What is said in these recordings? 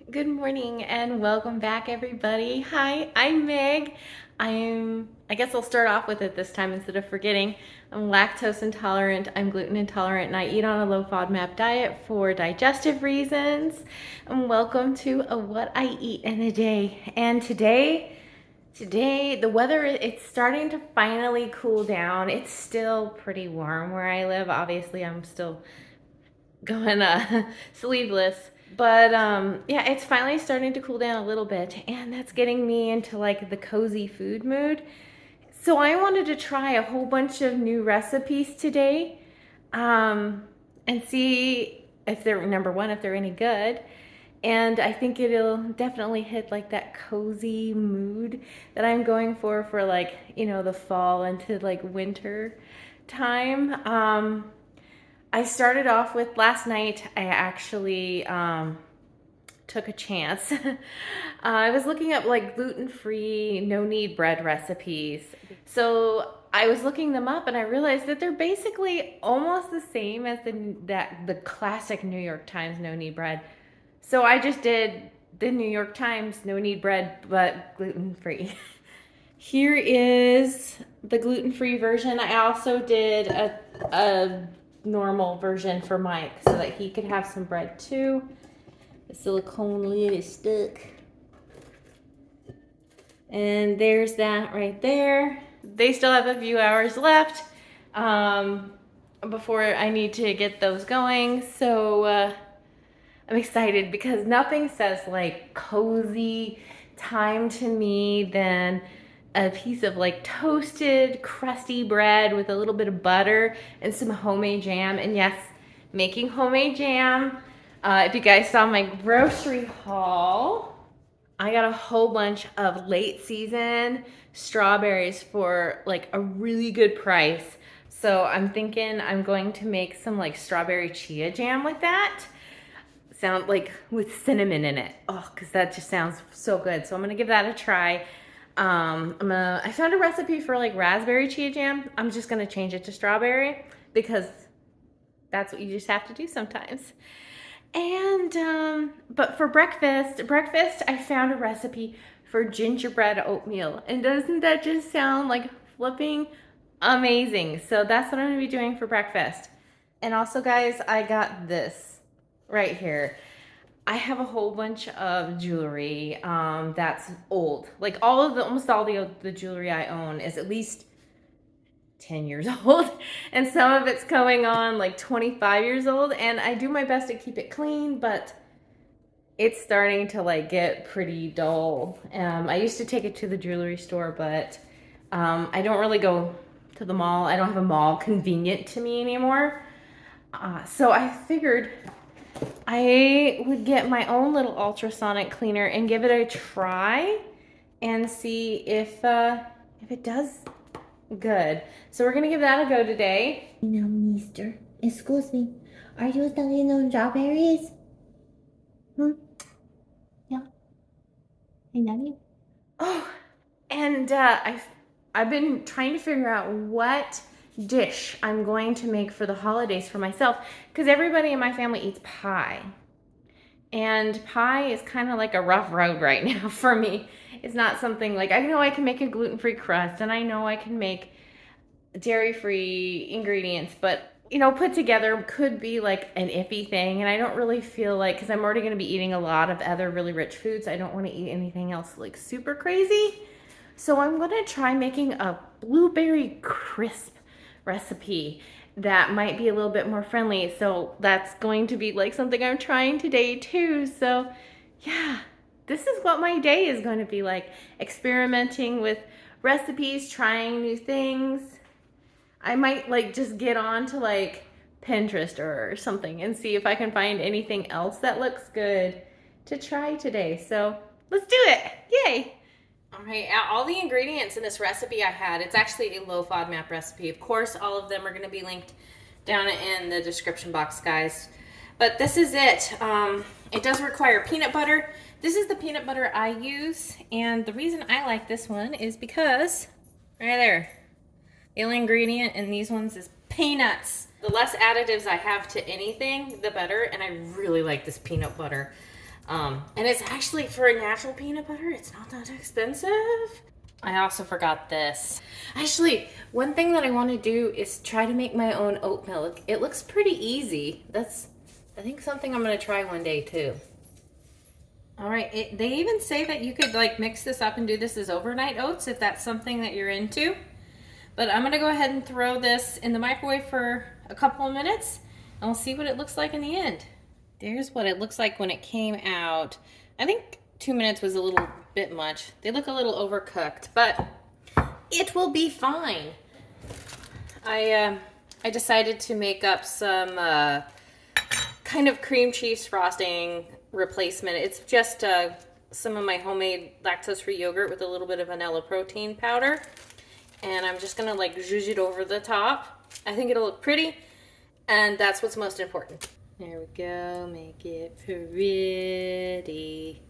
Good morning and welcome back, everybody. Hi, I'm Meg. I guess I'll start off with it this time instead of forgetting. I'm lactose intolerant, I'm gluten intolerant, and I eat on a low FODMAP diet for digestive reasons. And welcome to What I Eat in a Day. And today the weather, it's starting to finally cool down. It's still pretty warm where I live. Obviously, I'm still going sleeveless. But yeah, it's finally starting to cool down a little bit, and that's getting me into like the cozy food mood. So I wanted to try a whole bunch of new recipes today, and see if they're number one, if they're any good. And I think it'll definitely hit like that cozy mood that I'm going for like, the fall into like winter time. I started off with last night. I actually took a chance. I was looking up like gluten-free, no-knead bread recipes. So I was looking them up, and I realized that they're basically almost the same as the classic New York Times no-knead bread. So I just did the New York Times no-knead bread, but gluten-free. Here is the gluten-free version. I also did a normal version for Mike so that he could have some bread too. The silicone lid is stuck. And there's that right there. They still have a few hours left before I need to get those going. So I'm excited because nothing says like cozy time to me than a piece of like toasted, crusty bread with a little bit of butter and some homemade jam. And yes, making homemade jam. If you guys saw my grocery haul, I got a whole bunch of late season strawberries for like a really good price. So I'm thinking I'm going to make some like strawberry chia jam with that. Sound like with cinnamon in it. Oh, because that just sounds so good. So I'm gonna give that a try. I found a recipe for like raspberry chia jam. I'm just gonna change it to strawberry because that's what you just have to do sometimes. And but for breakfast, I found a recipe for gingerbread oatmeal. And doesn't that just sound like flipping amazing? So that's what I'm gonna be doing for breakfast. And also, guys, I got this right here. I have a whole bunch of jewelry that's old. Like almost all the jewelry I own is at least 10 years old, and some of it's going on like 25 years old, and I do my best to keep it clean, but it's starting to like get pretty dull. I used to take it to the jewelry store, but I don't really go to the mall. I don't have a mall convenient to me anymore. So I figured I would get my own little ultrasonic cleaner and give it a try and see if it does good. So we're gonna give that a go today. No, mister. Excuse me. Are you selling those strawberries? Hmm? Yeah, I know you. Oh, and I've been trying to figure out what dish I'm going to make for the holidays for myself because everybody in my family eats pie. And pie is kind of like a rough road right now for me. It's not something like I know I can make a gluten-free crust and I know I can make dairy-free ingredients, but put together could be like an iffy thing. And I don't really feel like, because I'm already going to be eating a lot of other really rich foods, I don't want to eat anything else like super crazy. So I'm going to try making a blueberry crisp recipe that might be a little bit more friendly. So that's going to be like something I'm trying today too. So yeah, this is what my day is going to be like, experimenting with recipes, trying new things. I might like just get on to like Pinterest or something and see if I can find anything else that looks good to try today. So let's do it. Yay. All right, all the ingredients in this recipe I had, it's actually a low FODMAP recipe. Of course, all of them are going to be linked down in the description box, guys. But this is it. It does require peanut butter. This is the peanut butter I use, and the reason I like this one is because, right there, the only ingredient in these ones is peanuts. The less additives I have to anything, the better, and I really like this peanut butter. And it's actually, for a natural peanut butter, it's not that expensive. I also forgot this. Actually, one thing that I want to do is try to make my own oat milk. It looks pretty easy. That's, I think, something I'm going to try one day too. All right, they even say that you could like mix this up and do this as overnight oats if that's something that you're into. But I'm gonna go ahead and throw this in the microwave for a couple of minutes and we'll see what it looks like in the end. There's what it looks like when it came out. I think 2 minutes was a little bit much. They look a little overcooked, but it will be fine. I decided to make up some kind of cream cheese frosting replacement. It's just some of my homemade lactose-free yogurt with a little bit of vanilla protein powder. And I'm just gonna like zhuzh it over the top. I think it'll look pretty, and that's what's most important. There we go, make it pretty.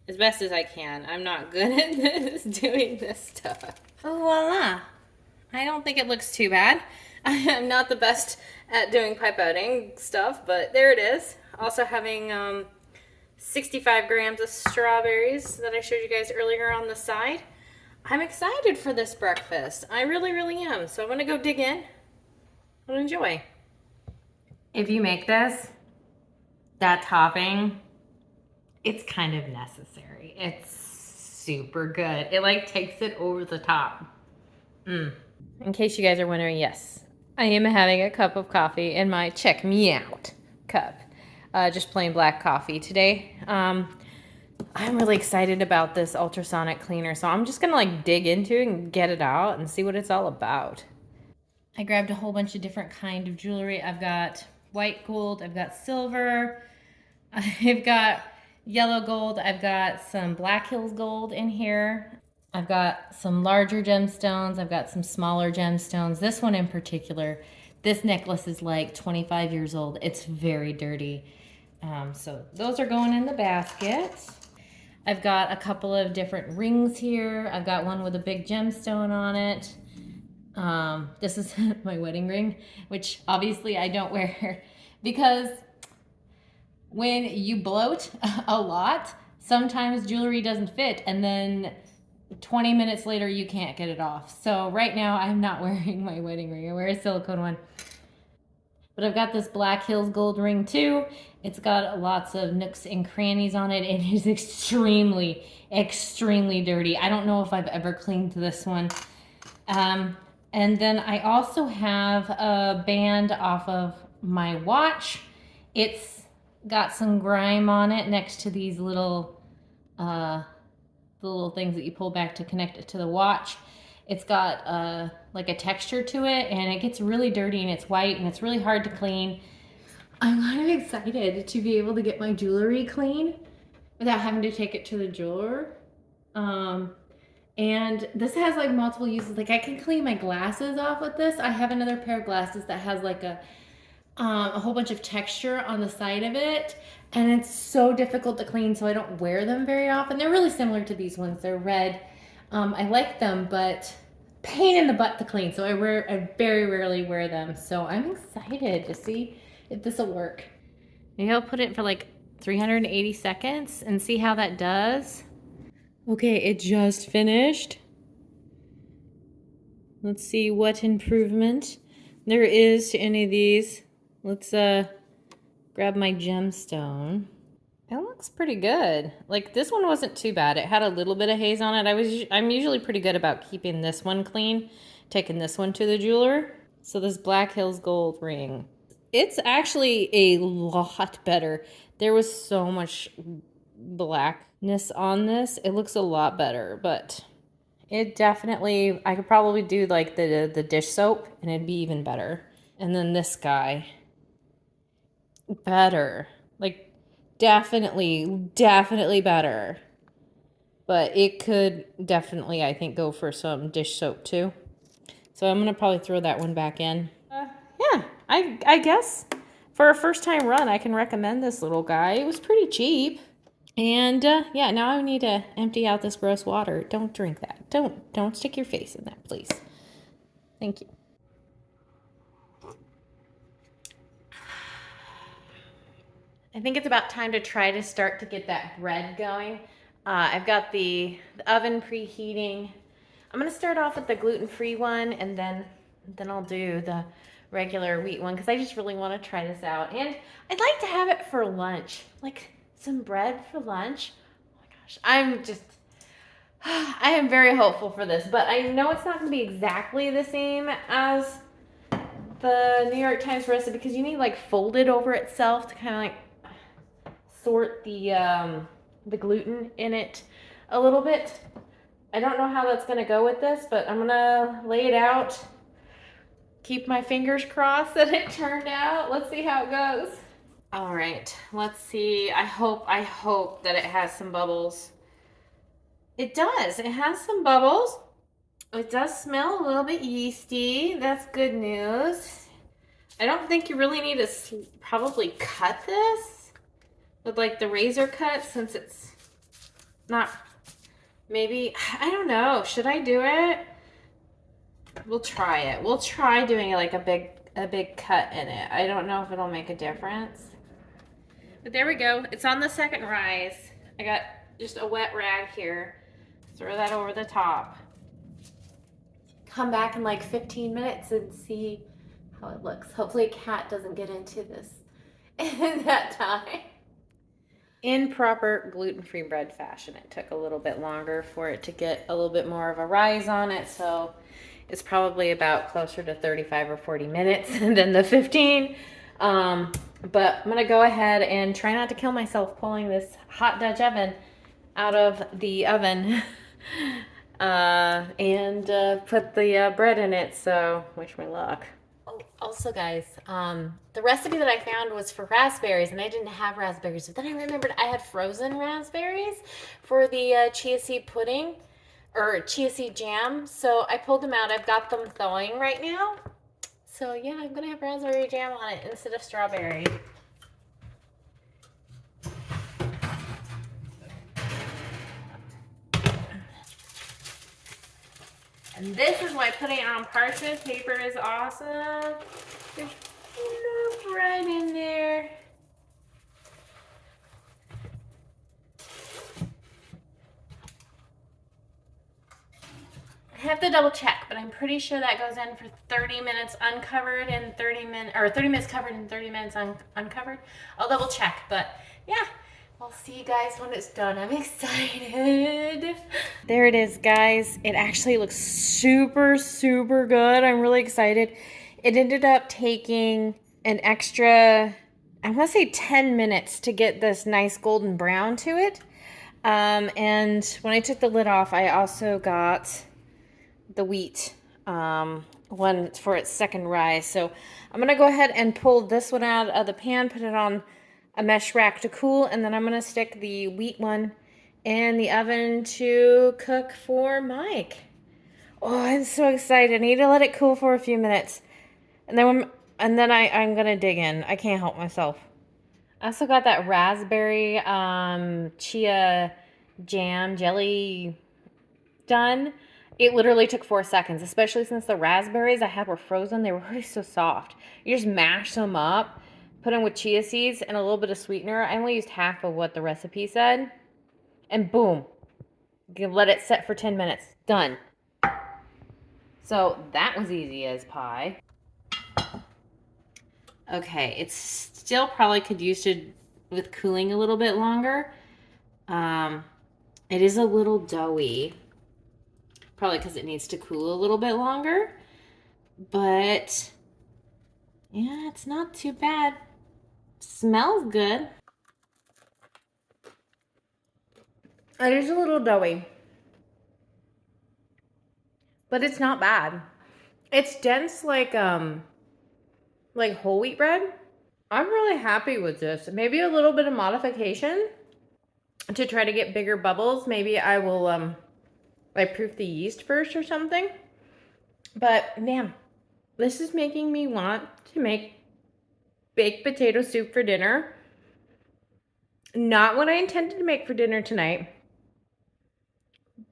As best as I can. I'm not good at this, doing this stuff. Oh, voila. I don't think it looks too bad. I'm not the best at doing pipetting stuff, but there it is. Also having 65 grams of strawberries that I showed you guys earlier on the side. I'm excited for this breakfast. I really, really am. So I'm gonna go dig in and enjoy. If you make this, that topping, it's kind of necessary. It's super good. It like takes it over the top. In case you guys are wondering, yes, I am having a cup of coffee in my check me out cup. Just plain black coffee today. I'm really excited about this ultrasonic cleaner, so I'm just gonna like dig into it and get it out and see what it's all about. I grabbed a whole bunch of different kind of jewelry. I've got white gold, I've got silver, I've got yellow gold, I've got some Black Hills gold in here. I've got some larger gemstones, I've got some smaller gemstones. This one in particular, this necklace is like 25 years old. It's very dirty. So those are going in the basket. I've got a couple of different rings here. I've got one with a big gemstone on it. This is my wedding ring, which obviously I don't wear because when you bloat a lot, sometimes jewelry doesn't fit and then 20 minutes later you can't get it off. So right now I'm not wearing my wedding ring. I wear a silicone one. But I've got this Black Hills gold ring too. It's got lots of nooks and crannies on it. It is extremely, extremely dirty. I don't know if I've ever cleaned this one. And then I also have a band off of my watch. It's got some grime on it next to these little things that you pull back to connect it to the watch. It's got like a texture to it, and it gets really dirty, and it's white, and it's really hard to clean. I'm kind of excited to be able to get my jewelry clean without having to take it to the jeweler. And this has like multiple uses. Like I can clean my glasses off with this. I have another pair of glasses that has like a whole bunch of texture on the side of it, and it's so difficult to clean, so I don't wear them very often. They're really similar to these ones. They're red. I like them, but pain in the butt to clean, so I very rarely wear them. So I'm excited to see if this will work. Maybe I'll put it for like 380 seconds and see how that does. Okay, it just finished. Let's see what improvement there is to any of these. Let's grab my gemstone. It looks pretty good. Like this one wasn't too bad. It had a little bit of haze on it. I'm usually pretty good about keeping this one clean, taking this one to the jeweler. So this Black Hills gold ring, it's actually a lot better. There was so much blackness on this. It looks a lot better, but it definitely, I could probably do like the dish soap and it'd be even better. And then this guy, better. Like definitely better. But it could definitely, I think, go for some dish soap too. So I'm gonna probably throw that one back in. Yeah, I guess for a first time run, I can recommend this little guy. It was pretty cheap. And yeah, now I need to empty out this gross water. Don't drink that. Don't stick your face in that, please. Thank you. I think it's about time to try to start to get that bread going. I've got the oven preheating. I'm gonna start off with the gluten-free one, and then I'll do the regular wheat one because I just really want to try this out. And I'd like to have it for lunch, like some bread for lunch. Oh my gosh, I am very hopeful for this, but I know it's not gonna be exactly the same as the New York Times recipe because you need like fold it over itself to kind of like sort the gluten in it a little bit. I don't know how that's gonna go with this, but I'm gonna lay it out. Keep my fingers crossed that it turned out. Let's see how it goes. All right, let's see. I hope that it has some bubbles. It does. It has some bubbles. It does smell a little bit yeasty. That's good news. I don't think you really need to probably cut this with like the razor cut since it's not, maybe, I don't know. Should I do it? We'll try it. We'll try doing like a big cut in it. I don't know if it'll make a difference. But there we go. It's on the second rise. I got just a wet rag here. Throw that over the top. Come back in like 15 minutes and see how it looks. Hopefully a cat doesn't get into this in that time. In proper gluten-free bread fashion, it took a little bit longer for it to get a little bit more of a rise on it, so it's probably about closer to 35 or 40 minutes than the 15. But I'm gonna go ahead and try not to kill myself pulling this hot Dutch oven out of the oven and put the bread in it, so wish me luck. Oh, also guys, the recipe that I found was for raspberries, and I didn't have raspberries, but then I remembered I had frozen raspberries for the chia seed pudding, or chia seed jam, so I pulled them out. I've got them thawing right now. So yeah, I'm gonna have raspberry jam on it instead of strawberry. And this is why putting it on parchment paper is awesome. There's no bread in there. I have to double check, but I'm pretty sure that goes in for 30 minutes uncovered and 30 minutes covered and 30 minutes uncovered. I'll double check, but yeah. I'll see you guys when it's done. I'm excited. There it is, guys. It actually looks super, super good. I'm really excited. It ended up taking an extra, I want to say 10 minutes to get this nice golden brown to it. And when I took the lid off, I also got the wheat one for its second rise. So I'm going to go ahead and pull this one out of the pan, put it on a mesh rack to cool, and then I'm gonna stick the wheat one in the oven to cook for Mike. Oh, I'm so excited. I need to let it cool for a few minutes. And then I'm gonna dig in. I can't help myself. I also got that raspberry chia jam jelly done. It literally took 4 seconds, especially since the raspberries I had were frozen. They were already so soft. You just mash them up, put them with chia seeds and a little bit of sweetener. I only used half of what the recipe said. And boom, you can let it set for 10 minutes. Done. So that was easy as pie. Okay, it's still probably could use it with cooling a little bit longer. It is a little doughy. Probably because it needs to cool a little bit longer. But yeah, it's not too bad. Smells good. It is a little doughy, but it's not bad. It's dense like whole wheat bread. I'm really happy with this. Maybe a little bit of modification to try to get bigger bubbles. Maybe I will like proof the yeast first or something. But man, this is making me want to make baked potato soup for dinner. Not what I intended to make for dinner tonight,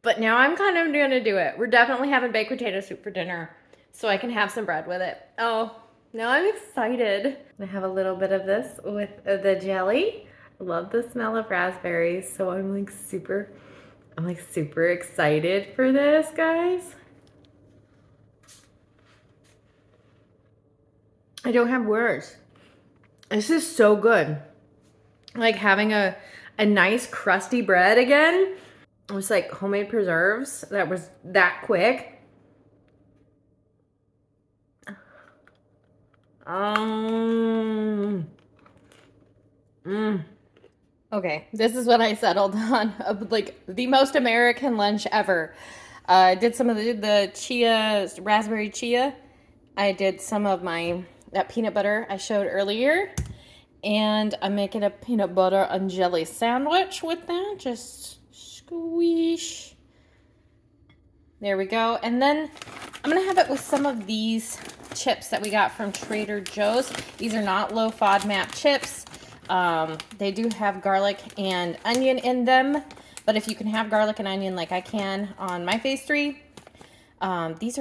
but now I'm kind of gonna do it. We're definitely having baked potato soup for dinner so I can have some bread with it. Oh, Now I'm excited. I have a little bit of this with the jelly. I love the smell of raspberries, so I'm like super excited for this, guys. I don't have words. This is so good. Like having a nice crusty bread again. It was like homemade preserves that was that quick. Um, mm. Okay, this is what I settled on. Like the most American lunch ever. I did some of the chia, raspberry chia. I did some of that peanut butter I showed earlier. And I'm making a peanut butter and jelly sandwich with that. Just squish. There we go. And then I'm going to have it with some of these chips that we got from Trader Joe's. These are not low FODMAP chips. They do have garlic and onion in them. But if you can have garlic and onion like I can on my phase 3, these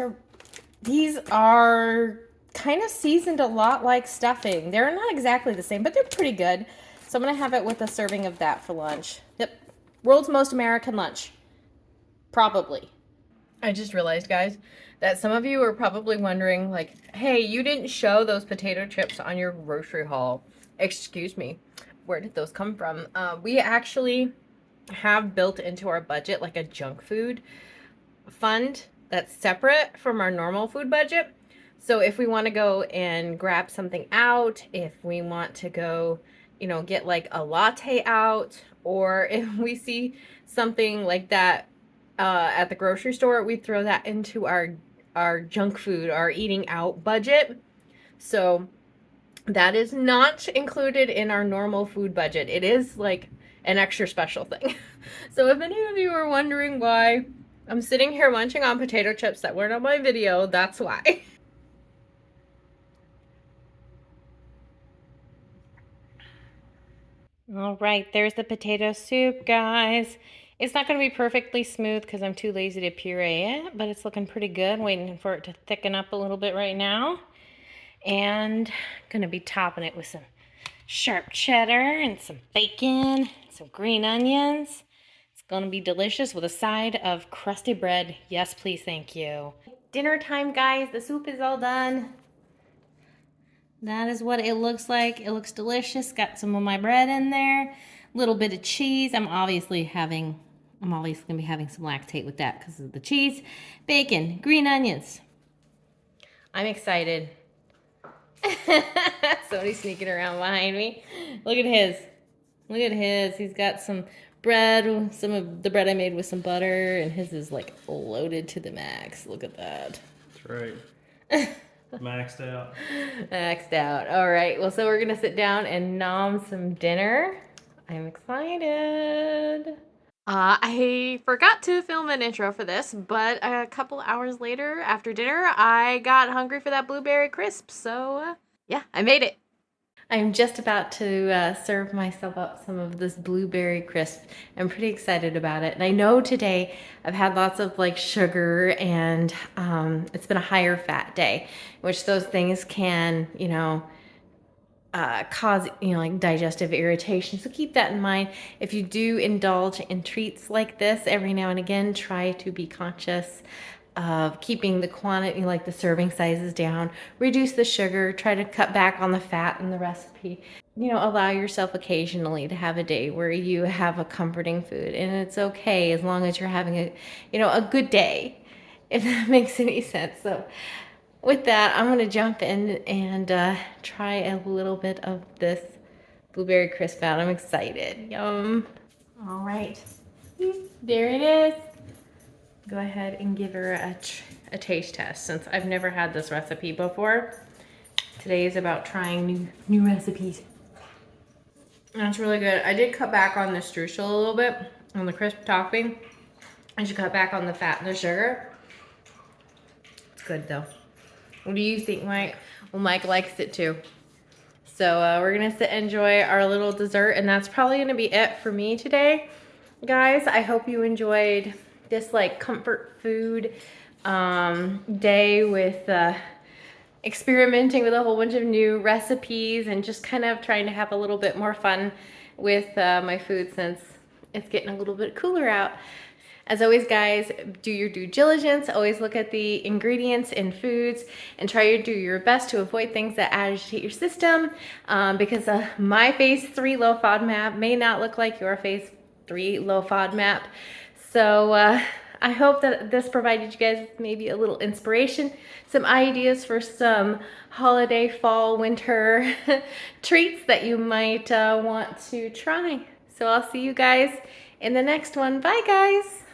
are kind of seasoned a lot like stuffing. They're not exactly the same, but they're pretty good. So I'm going to have it with a serving of that for lunch. Yep. World's most American lunch. Probably. I just realized, guys, that some of you are probably wondering, like, hey, you didn't show those potato chips on your grocery haul. Excuse me. Where did those come from? We actually have built into our budget like a junk food fund that's separate from our normal food budget. So if we want to go and grab something out, if we want to go, get like a latte out, or if we see something like that at the grocery store, we throw that into our junk food, our eating out budget. So that is not included in our normal food budget. It is like an extra special thing. So if any of you are wondering why I'm sitting here munching on potato chips that weren't on my video, that's why. All right, there's the potato soup, guys. It's not going to be perfectly smooth because I'm too lazy to puree it, but it's looking pretty good. Waiting for it to thicken up a little bit right now. And going to be topping it with some sharp cheddar and some bacon, some green onions. It's going to be delicious with a side of crusty bread. Yes, please, thank you. Dinner time, guys. The soup is all done. That is what it looks like. It looks delicious. Got some of my bread in there. A little bit of cheese. I'm obviously going to be having some lactate with that because of the cheese. Bacon, green onions. I'm excited. Somebody's sneaking around behind me. Look at his. Look at his. He's got some bread, some of the bread I made with some butter, and his is like loaded to the max. Look at that. That's right. Maxed out. Maxed out. All right. Well, so we're going to sit down and nom some dinner. I'm excited. I forgot to film an intro for this, but a couple hours later after dinner, I got hungry for that blueberry crisp. So, yeah, I made it. I'm just about to serve myself up some of this blueberry crisp. I'm pretty excited about it. And I know today I've had lots of like sugar and it's been a higher fat day, which those things can, cause, like digestive irritation. So keep that in mind. If you do indulge in treats like this every now and again, try to be conscious of keeping the quantity, like the serving sizes down, reduce the sugar, try to cut back on the fat in the recipe. Allow yourself occasionally to have a day where you have a comforting food, and it's okay as long as you're having a good day, if that makes any sense. So with that, I'm going to jump in and try a little bit of this blueberry crisp out. I'm excited. Yum. All right. There it is. Go ahead and give her a taste test since I've never had this recipe before. Today is about trying new recipes. That's really good. I did cut back on the streusel a little bit on the crisp topping. I should cut back on the fat and the sugar. It's good though. What do you think, Mike? Well, Mike likes it too. So we're gonna sit and enjoy our little dessert, and that's probably gonna be it for me today. Guys, I hope you enjoyed this like comfort food day with experimenting with a whole bunch of new recipes and just kind of trying to have a little bit more fun with my food since it's getting a little bit cooler out. As always, guys, do your due diligence. Always look at the ingredients in foods and try to do your best to avoid things that agitate your system, because my phase 3 low FODMAP may not look like your phase 3 low FODMAP. So I hope that this provided you guys maybe a little inspiration, some ideas for some holiday, fall, winter treats that you might want to try. So I'll see you guys in the next one. Bye, guys.